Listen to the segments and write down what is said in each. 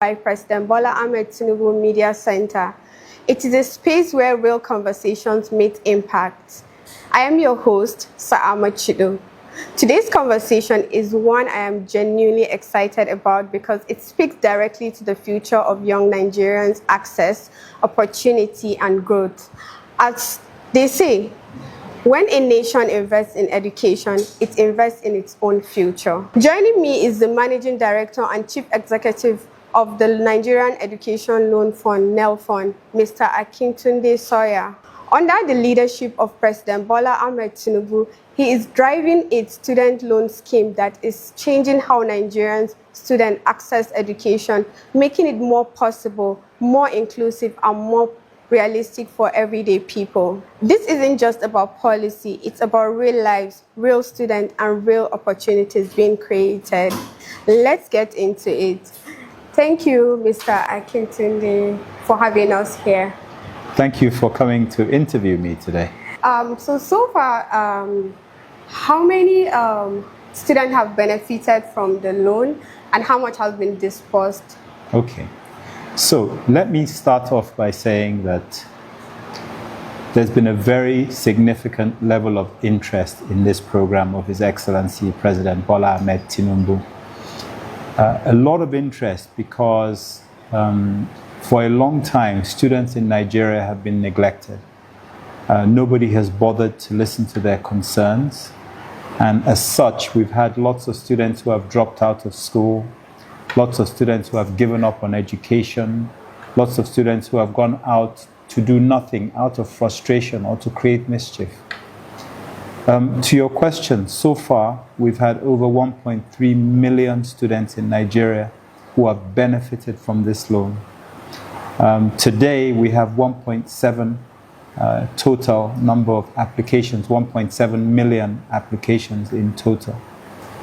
by President Bola Ahmed Tinubu Media Center. It is a space where real conversations meet impact. I am your host, Sa'ama Chido. Today's conversation is one I am genuinely excited about because it speaks directly to the future of young Nigerians' access, opportunity, and growth. As they say, when a nation invests in education, it invests in its own future. Joining me is the Managing Director and Chief Executive of the Nigerian Education Loan Fund, NELFund, Mr. Akintunde Sawyer. Under the leadership of President Bola Ahmed Tinubu, he is driving a student loan scheme that is changing how Nigerian students access education, making it more possible, more inclusive, and more realistic for everyday people. This isn't just about policy, it's about real lives, real students, and real opportunities being created. Let's get into it. Thank you, Mr. Akintunde, for having us here. Thank you for coming to interview me today. So far, how many students have benefited from the loan and how much has been disbursed? Okay. So let me start off by saying that there's been a very significant level of interest in this program of His Excellency President Bola Ahmed Tinubu. A lot of interest because for a long time, students in Nigeria have been neglected. Nobody has bothered to listen to their concerns. And as such, we've had lots of students who have dropped out of school, lots of students who have given up on education, lots of students who have gone out to do nothing out of frustration or to create mischief. To your question, so far we've had over 1.3 million students in Nigeria who have benefited from this loan. Today we have 1.7 total number of applications, 1.7 million applications in total.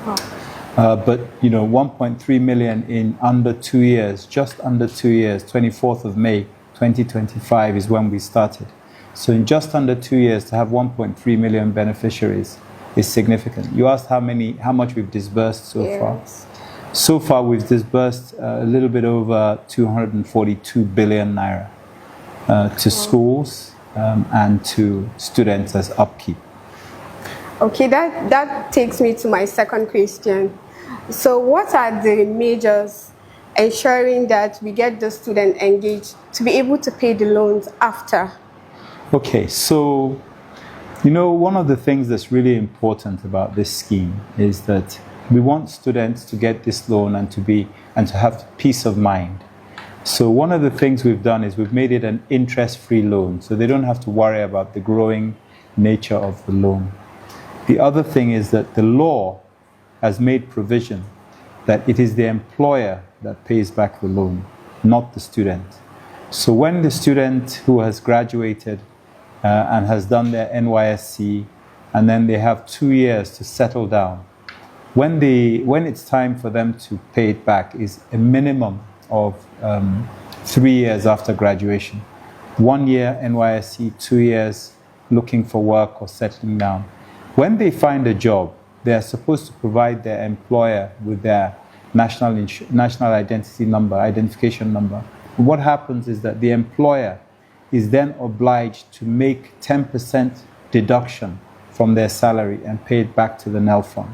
Wow. But 1.3 million in under 2 years, just under 2 years, 24th of May 2025 is when we started. So in just under 2 years to have 1.3 million beneficiaries is significant. You asked how much we've disbursed so far. So far we've disbursed a little bit over 242 billion naira to schools and to students as upkeep. Okay, that takes me to my second question. So what are the measures ensuring that we get the student engaged to be able to pay the loans after? Okay, so one of the things that's really important about this scheme is that we want students to get this loan and to have peace of mind. So one of the things we've done is we've made it an interest-free loan, so they don't have to worry about the growing nature of the loan. The other thing is that the law has made provision that it is the employer that pays back the loan, not the student. So when the student who has graduated and has done their NYSC, and then they have 2 years to settle down, when it's time for them to pay it back is a minimum of 3 years after graduation. 1 year NYSC, 2 years looking for work or settling down. When they find a job, they are supposed to provide their employer with their national identification number. And what happens is that the employer is then obliged to make 10% deduction from their salary and pay it back to the NELFund.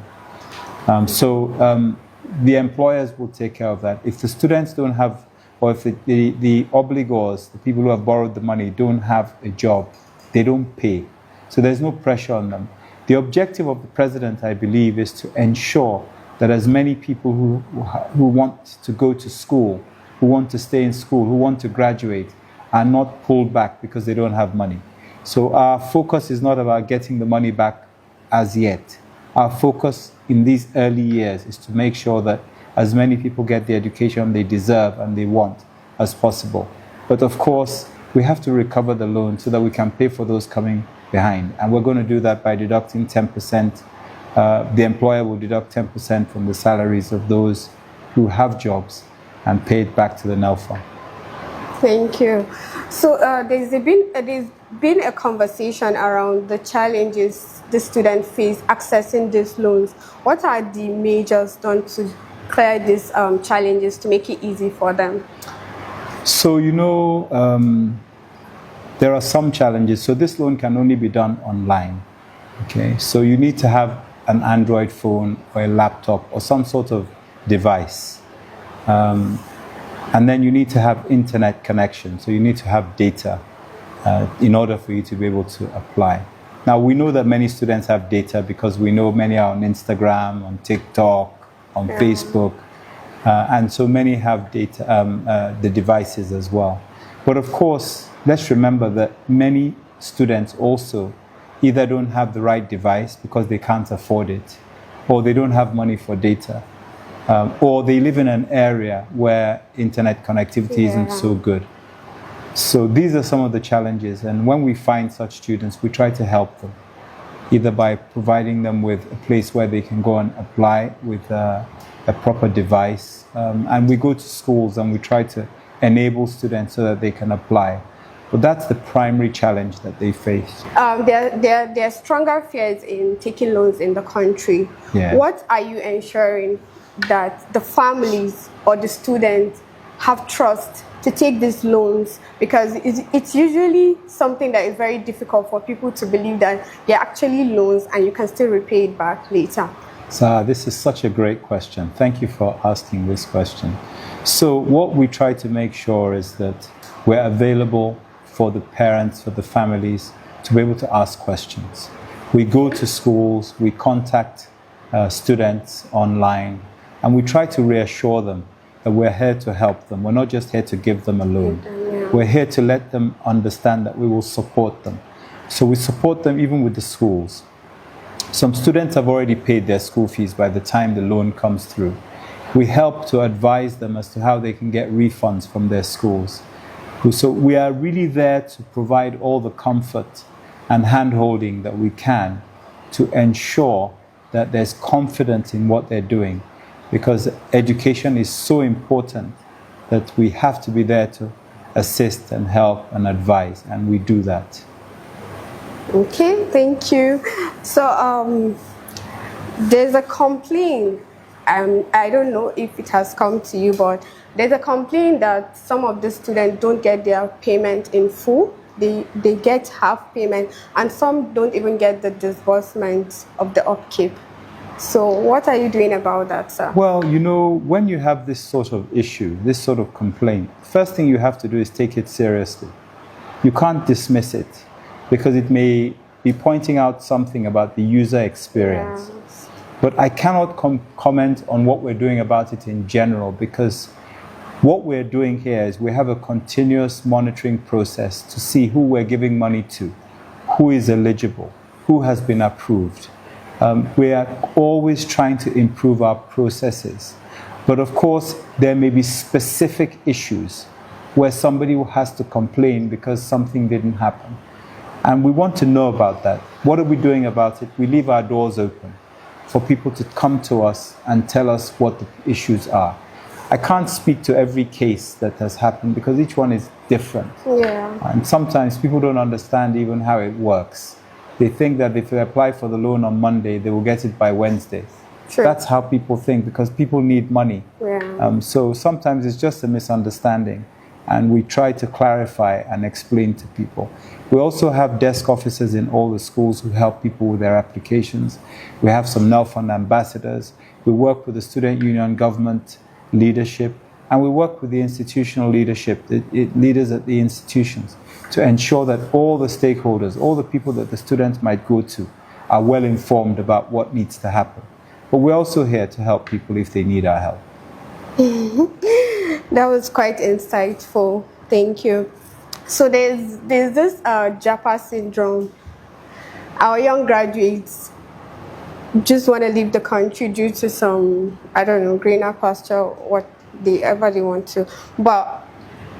The employers will take care of that. If the students don't have, or if the obligors, the people who have borrowed the money, don't have a job, they don't pay. So there's no pressure on them. The objective of the president, I believe, is to ensure that as many people who want to go to school, who want to stay in school, who want to graduate, are not pulled back because they don't have money. So our focus is not about getting the money back as yet. Our focus in these early years is to make sure that as many people get the education they deserve and they want as possible. But of course, we have to recover the loan so that we can pay for those coming behind. And we're going to do that by deducting 10%. The employer will deduct 10% from the salaries of those who have jobs and pay it back to the NELFund. Thank you. So there's been a conversation around the challenges the students face accessing these loans. What are the measures done to clear these challenges to make it easy for them? So, there are some challenges. So this loan can only be done online. Okay, so you need to have an Android phone or a laptop or some sort of device. And then you need to have internet connection. So you need to have data in order for you to be able to apply. Now, we know that many students have data because we know many are on Instagram, on TikTok, on Facebook. And so many have data, the devices as well. But of course, let's remember that many students also either don't have the right device because they can't afford it, or they don't have money for data, or they live in an area where internet connectivity isn't so good. So these are some of the challenges, and when we find such students, we try to help them, either by providing them with a place where they can go and apply with a proper device, and we go to schools and we try to enable students so that they can apply. But that's the primary challenge that they face. There are stronger fears in taking loans in the country. Yeah. What are you ensuring that the families or the students have trust to take these loans? Because it's usually something that is very difficult for people to believe that they're actually loans and you can still repay it back later. So this is such a great question. Thank you for asking this question. So what we try to make sure is that we're available for the parents, for the families, to be able to ask questions. We go to schools, we contact students online, and we try to reassure them that we're here to help them. We're not just here to give them a loan. We're here to let them understand that we will support them. So we support them even with the schools. Some students have already paid their school fees by the time the loan comes through. We help to advise them as to how they can get refunds from their schools. So we are really there to provide all the comfort and hand-holding that we can to ensure that there's confidence in what they're doing, because education is so important that we have to be there to assist and help and advise, and we do that. Okay, thank you. So there's a complaint. I don't know if it has come to you, but there's a complaint that some of the students don't get their payment in full. They get half payment, and some don't even get the disbursement of the upkeep. So what are you doing about that, sir? Well, when you have this sort of issue, this sort of complaint, first thing you have to do is take it seriously. You can't dismiss it, because it may be pointing out something about the user experience. Yes. But I cannot comment on what we're doing about it in general, because what we're doing here is we have a continuous monitoring process to see who we're giving money to, who is eligible, who has been approved. We are always trying to improve our processes. But of course, there may be specific issues where somebody has to complain because something didn't happen. And we want to know about that. What are we doing about it? We leave our doors open for people to come to us and tell us what the issues are. I can't speak to every case that has happened because each one is different. Yeah. And sometimes people don't understand even how it works. They think that if they apply for the loan on Monday, they will get it by Wednesday. True. That's how people think, because people need money. Yeah. So sometimes it's just a misunderstanding, and we try to clarify and explain to people. We also have desk officers in all the schools who help people with their applications. We have some NELFund ambassadors. We work with the student union government leadership, and we work with the institutional leadership, the leaders at the institutions, to ensure that all the stakeholders, all the people that the students might go to, are well informed about what needs to happen. But we're also here to help people if they need our help. That was quite insightful. Thank you. So there's this JAPA syndrome. Our young graduates just want to leave the country due to some, greener pasture, whatever they want to. But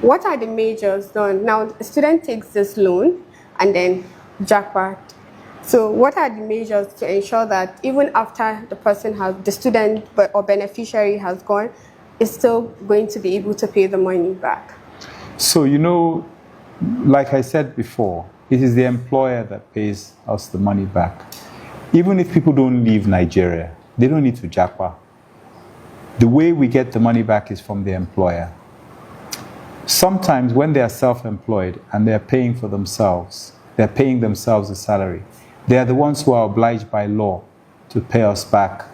what are the measures done? Now, a student takes this loan and then JAPA. So what are the measures to ensure that even after the student or beneficiary has gone, is still going to be able to pay the money back? So, like I said before, it is the employer that pays us the money back. Even if people don't leave Nigeria, they don't need to JAPA. the way we get the money back is from the employer. Sometimes when they are self-employed and they are paying for themselves, they're paying themselves a salary, they are the ones who are obliged by law to pay us back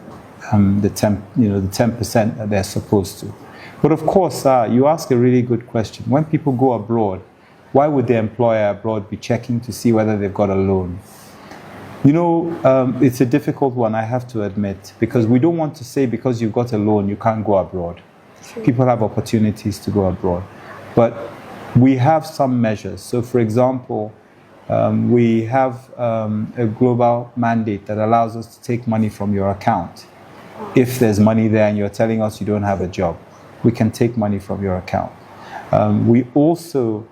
the 10% that they're supposed to. But of course, you ask a really good question. When people go abroad, why would the employer abroad be checking to see whether they've got a loan? You know, it's a difficult one, I have to admit, because we don't want to say because you've got a loan, you can't go abroad. True. People have opportunities to go abroad. But we have some measures. So, for example, we have a global mandate that allows us to take money from your account. If there's money there and you're telling us you don't have a job, we can take money from your account. We also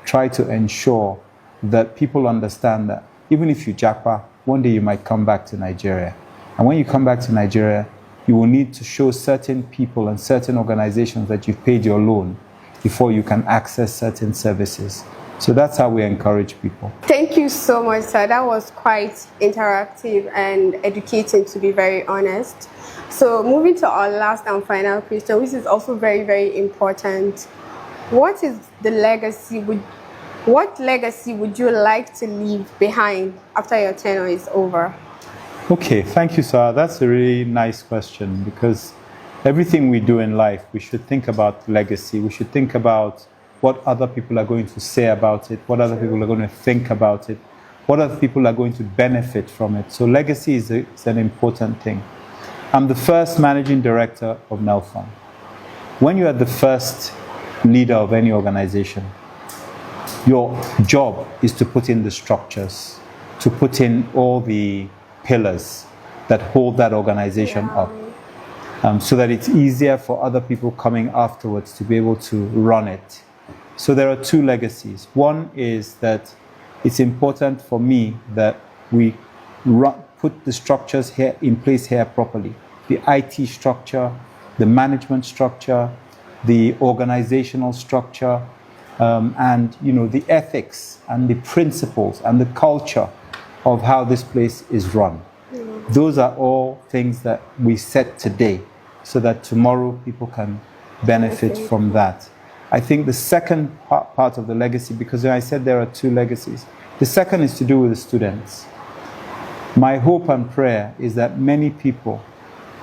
try to ensure that people understand that even if you japa, one day you might come back to Nigeria. And when you come back to Nigeria, you will need to show certain people and certain organizations that you've paid your loan before you can access certain services. So that's how we encourage people. Thank you so much, sir. That was quite interactive and educating, to be very honest. So moving to our last and final question, which is also very, very important. What is the legacy? What legacy would you like to leave behind after your tenure is over? Okay, thank you, sir. That's a really nice question, because everything we do in life, we should think about legacy. We should think about what other people are going to say about it, what other people are going to think about it, what other people are going to benefit from it. So legacy is an important thing. I'm the first managing director of NELFund. When you are the first leader of any organization, your job is to put in the structures, to put in all the pillars that hold that organization up, so that it's easier for other people coming afterwards to be able to run it. So there are two legacies. One is that it's important for me that we put the structures here in place here properly. The IT structure, the management structure, the organizational structure, and the ethics and the principles and the culture of how this place is run. Those are all things that we set today so that tomorrow people can benefit from that. I think the second part of the legacy, because I said there are two legacies, the second is to do with the students. My hope and prayer is that many people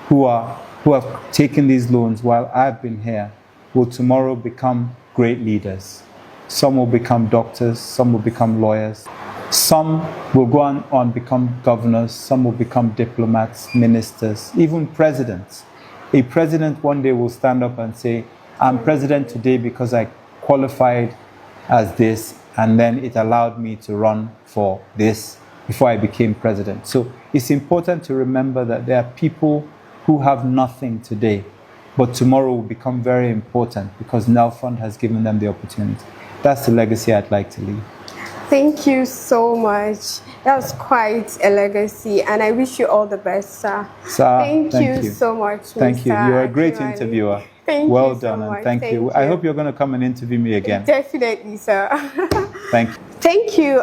who have taken these loans while I've been here will tomorrow become great leaders. Some will become doctors, some will become lawyers, some will go on become governors, some will become diplomats, ministers, even presidents. A president one day will stand up and say, I'm president today because I qualified as this, and then it allowed me to run for this before I became president. So it's important to remember that there are people who have nothing today, but tomorrow will become very important because NELFund has given them the opportunity. That's the legacy I'd like to leave. Thank you so much. That was quite a legacy, and I wish you all the best, sir. Thank you so much, Thank you. Mr. You're a great Akinwale. Interviewer. Thank well you done, so and much. thank you. I hope you're going to come and interview me again. Definitely, sir. Thank you. Thank you.